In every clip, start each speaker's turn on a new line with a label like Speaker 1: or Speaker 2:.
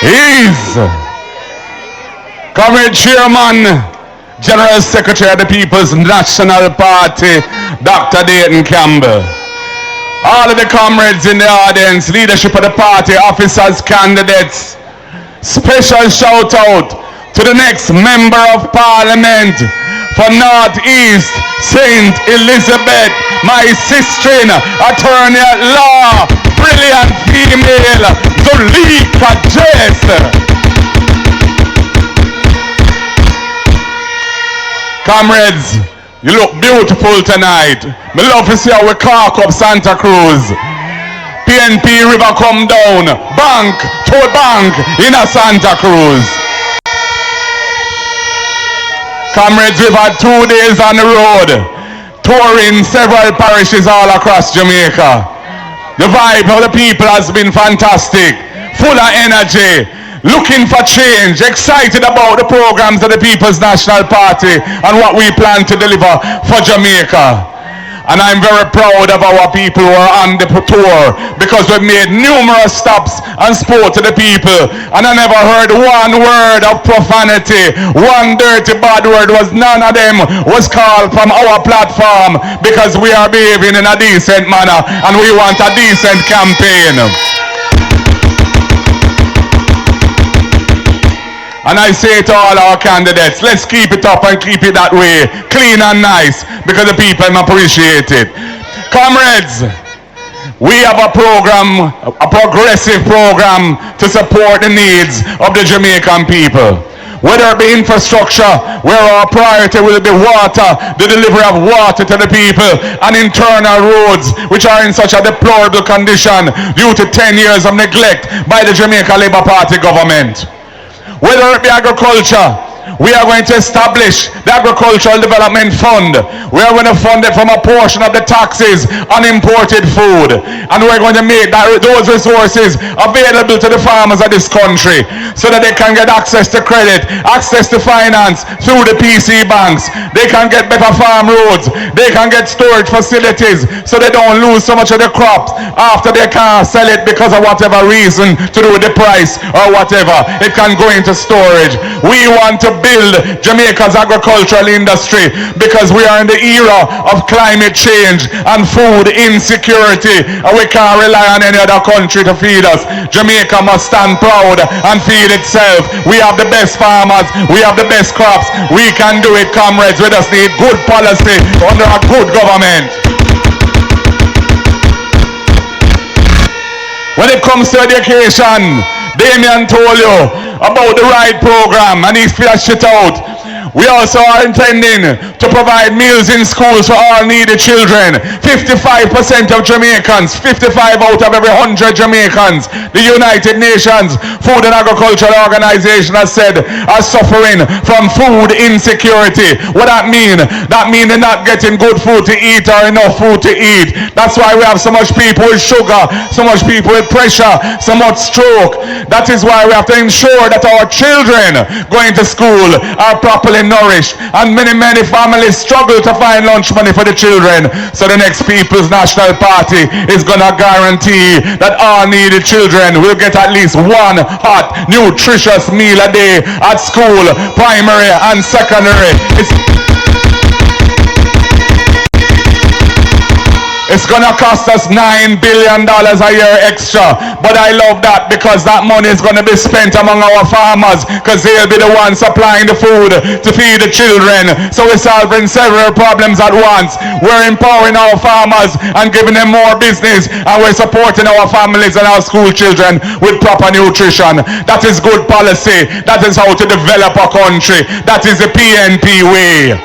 Speaker 1: He's Comrade Chairman, General Secretary of the People's National Party, Dr. Dayton Campbell. All of the comrades in the audience, leadership of the party, officers, candidates, special shout out to the next Member of Parliament for Northeast St. Elizabeth, my sister, attorney at law, brilliant female, Zulika Jess. Comrades, you look beautiful tonight. Me love to see how we cock up Santa Cruz. PNP River come down, bank to bank in a Santa Cruz. Comrades, we've had 2 days on the road, touring several parishes all across Jamaica. The vibe of the people has been fantastic, full of energy, looking for change, excited about the programs of the People's National Party and what we plan to deliver for Jamaica. And I'm very proud of our people who are on the tour because we've made numerous stops and spoke to the people. And I never heard one word of profanity, one dirty bad word. None of them was called from our platform because we are behaving in a decent manner and we want a decent campaign. And I say to all our candidates, let's keep it up and keep it that way, clean and nice, because the people appreciate it. Comrades, we have a program, a progressive program to support the needs of the Jamaican people. Whether it be infrastructure, where our priority will be water, the delivery of water to the people, and internal roads, which are in such a deplorable condition due to 10 years of neglect by the Jamaica Labour Party government. Whether it be agriculture, we are going to establish the Agricultural Development Fund. We are going to fund it from a portion of the taxes on imported food. And we're going to make those resources available to the farmers of this country so that they can get access to credit, access to finance through the PC banks. They can get better farm roads. They can get storage facilities so they don't lose so much of the crops after they can't sell it because of whatever reason to do with the price or whatever. It can go into storage. We want to build Jamaica's agricultural industry because we are in the era of climate change and food insecurity and we can't rely on any other country to feed us. Jamaica must stand proud and feed itself. We have the best farmers, we have the best crops. We can do it, comrades. We just need good policy under a good government. When it comes to education, Damien told you about the RIDE program and he flashed it out. We also are intending to provide meals in schools for all needy children. 55% of Jamaicans, 55 out of every 100 Jamaicans, the United Nations Food and Agricultural Organization has said are suffering from food insecurity. What that mean? That means they're not getting good food to eat or enough food to eat. That's why we have so much people with sugar, so much people with pressure, so much stroke. That is why we have to ensure that our children going to school are properly nourished, and many families struggle to find lunch money for the children. So the next People's National Party is gonna guarantee that all needy children will get at least one hot, nutritious meal a day at school, primary and secondary. It's gonna cost us $9 billion a year extra, but I love that because that money is gonna be spent among our farmers because they'll be the ones supplying the food to feed the children. So we're solving several problems at once. We're empowering our farmers and giving them more business, and we're supporting our families and our school children with proper nutrition. That is good policy. That is how to develop a country. That is the PNP way.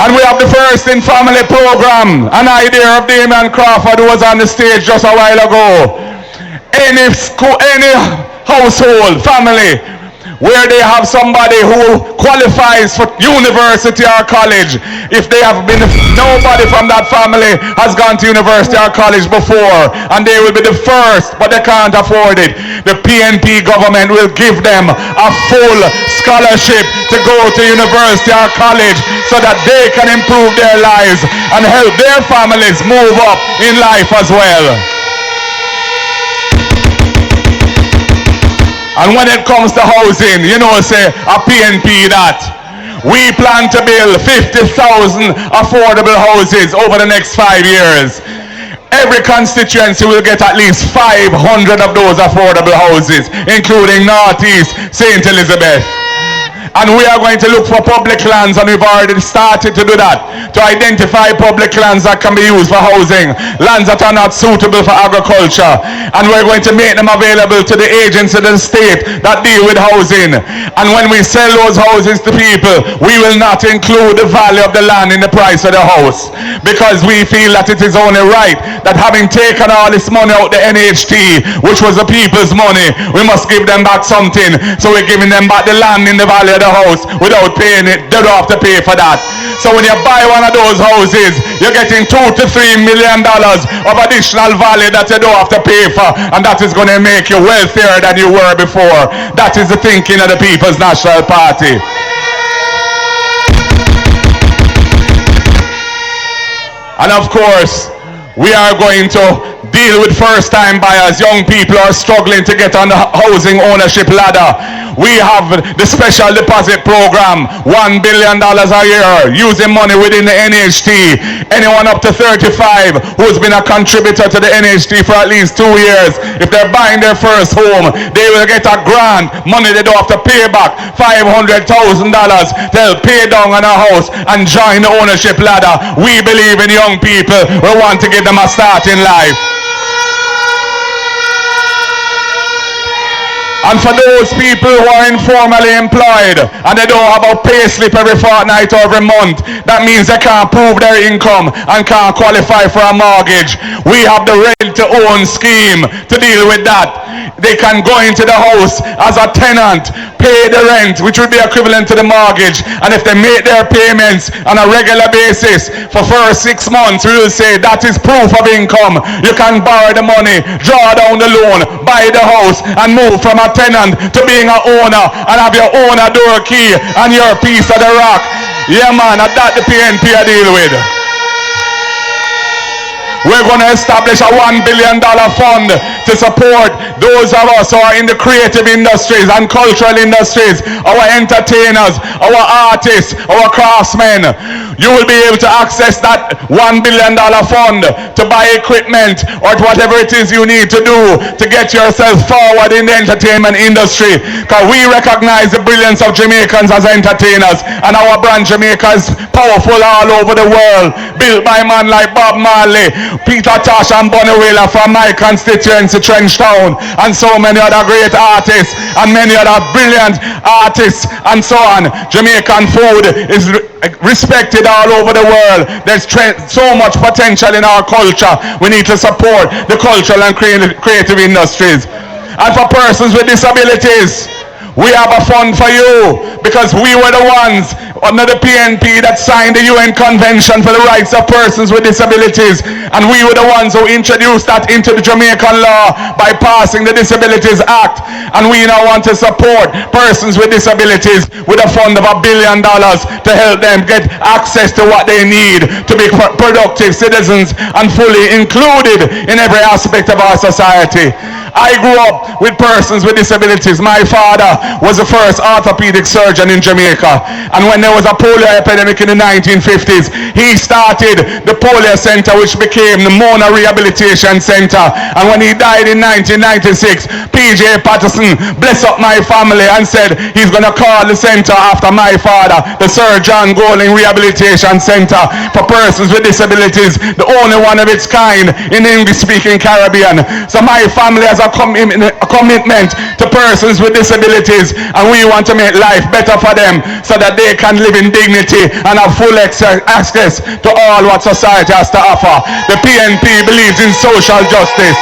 Speaker 1: And we have the First in Family program, an idea of Damien Crawford who was on the stage just a while ago. Any school, any household, family, where they have somebody who qualifies for university or college, if they have been, nobody from that family has gone to university or college before, and they will be the first, but they can't afford it. The PNP government will give them a full scholarship to go to university or college so that they can improve their lives and help their families move up in life as well. And when it comes to housing, you know, say a PNP that we plan to build 50,000 affordable houses over the next 5 years. Every constituency will get at least 500 of those affordable houses, including Northeast, St. Elizabeth. And we are going to look for public lands, and we've already started to do that, to identify public lands that can be used for housing, lands that are not suitable for agriculture, and we're going to make them available to the agencies of the state that deal with housing. And when we sell those houses to people, we will not include the value of the land in the price of the house, because we feel that it is only right that, having taken all this money out the NHT, which was the people's money, we must give them back something. So we're giving them back the land in the valley of the house without paying it. They don't have to pay for that. So when you buy one of those houses, you're getting $2 to $3 million of additional value that you don't have to pay for, and that is going to make you wealthier than you were before. That is the thinking of the People's National Party. And of course, we are going to deal with first-time buyers. Young people are struggling to get on the housing ownership ladder. We have the special deposit program, $1 billion a year, using money within the NHT. Anyone up to 35 who's been a contributor to the NHT for at least 2 years, if they're buying their first home, they will get a grant, money they don't have to pay back, $500,000 to pay down on a house and join the ownership ladder. We believe in young people. We want to give them a start in life. And for those people who are informally employed and they don't have a pay slip every fortnight or every month, that means they can't prove their income and can't qualify for a mortgage. We have the rent to own scheme to deal with that. They can go into the house as a tenant, pay the rent, which would be equivalent to the mortgage, and if they make their payments on a regular basis for first 6 months, we will say that is proof of income. You can borrow the money, draw down the loan, buy the house, and move from a tenant to being an owner and have your owner door key and your piece of the rock. Yeah man, that the PNP I deal with. We're going to establish a $1 billion fund to support those of us who are in the creative industries and cultural industries, our entertainers, our artists, our craftsmen. You will be able to access that $1 billion fund to buy equipment or whatever it is you need to do to get yourself forward in the entertainment industry. Because we recognize the brilliance of Jamaicans as entertainers, and our brand Jamaica is powerful all over the world, built by man like Bob Marley, Peter Tosh and Bunny Wailer from my constituency, Trenchtown, and so many other great artists and many other brilliant artists and so on. Jamaican food is respected all over the world. There's so much potential in our culture. We need to support the cultural and creative industries. And for persons with disabilities, we have a fund for you, because we were the ones under the PNP that signed the UN Convention for the Rights of Persons with Disabilities, and we were the ones who introduced that into the Jamaican law by passing the Disabilities Act. And we now want to support persons with disabilities with a fund of $1 billion to help them get access to what they need to be productive citizens and fully included in every aspect of our society. I grew up with persons with disabilities. My father was the first orthopedic surgeon in Jamaica, and when there was a polio epidemic in the 1950s, he started the polio center, which became the Mona Rehabilitation Center. And when he died in 1996, PJ Patterson blessed up my family and said he's going to call the center after my father, the Sir John Golding Rehabilitation Center for persons with disabilities, the only one of its kind in the English-speaking Caribbean. So my family has a commitment to persons with disabilities, and we want to make life better for them so that they can live in dignity and have full access to all what society has to offer. The PNP believes in social justice.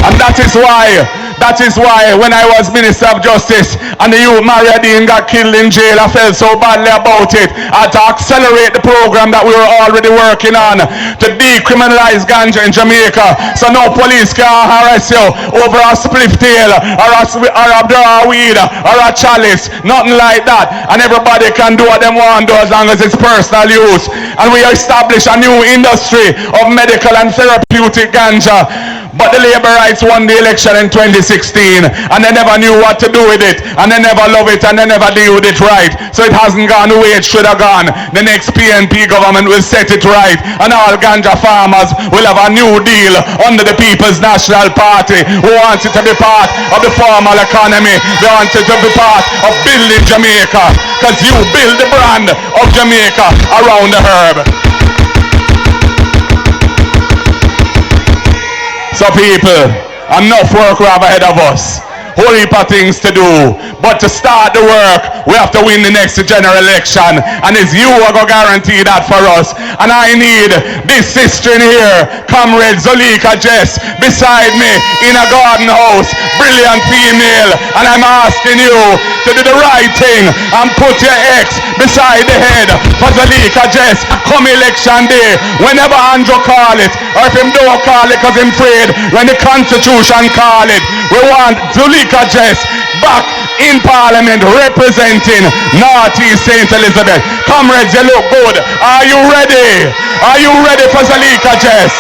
Speaker 1: And that is why when I was Minister of Justice, and the youth Maria Dean got killed in jail. I felt so badly about it. I had to accelerate the program that we were already working on to decriminalize ganja in Jamaica, so no police can harass you over a spliff tail or a draw weed or a chalice, nothing like that. And everybody can do what they want to do as long as it's personal use. And we establish a new industry of medical and therapeutic ganja. But the Labour Rights won the election in 2016 and they never knew what to do with it, and they never love it, and they never deal with it right. So it hasn't gone the way it should have gone. The next PNP government will set it right, and all ganja farmers will have a new deal under the People's National Party, who wants it to be part of the formal economy. They want it to be part of building Jamaica, because you build the brand of Jamaica around the herb. So people, enough work we have ahead of us. Whole heap of things to do. But to start the work, we have to win the next general election. And it's you who are going to guarantee that for us. And I need this sister in here, Comrade Zolika Jess, beside me in a garden house. Brilliant female. And I'm asking you to do the right thing and put your ex beside the head for Zolika Jess come election day. Whenever Andrew call it, or if him don't call it because him afraid, when the Constitution call it, we want Zolika Jess back in Parliament representing Northeast St. Elizabeth. Comrades, you look good. Are you ready? Are you ready for Zolika Jess?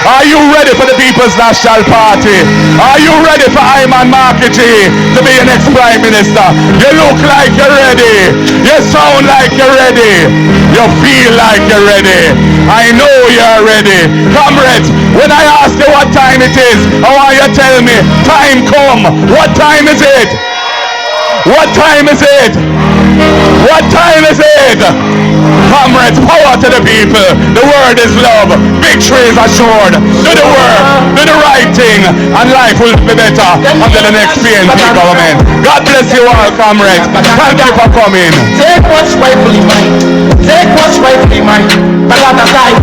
Speaker 1: Are you ready for the People's National Party? Are you ready for Ayman Markiji to be your next Prime Minister? You look like you're ready. You sound like you're ready. You feel like you're ready. I know you're ready. Comrades, when I ask you what time it is, I want you to tell me, time come. What time is it? What time is it? What time is it? Comrades, power to the people. The word is love. Victory is assured. Do the work. Do the right thing. And life will be better under the next PNP government. God bless you all, comrades. Thank you for coming.
Speaker 2: Take what's rightfully mine. Take what's rightfully mine. But at the time,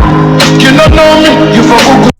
Speaker 2: you don't know me, you for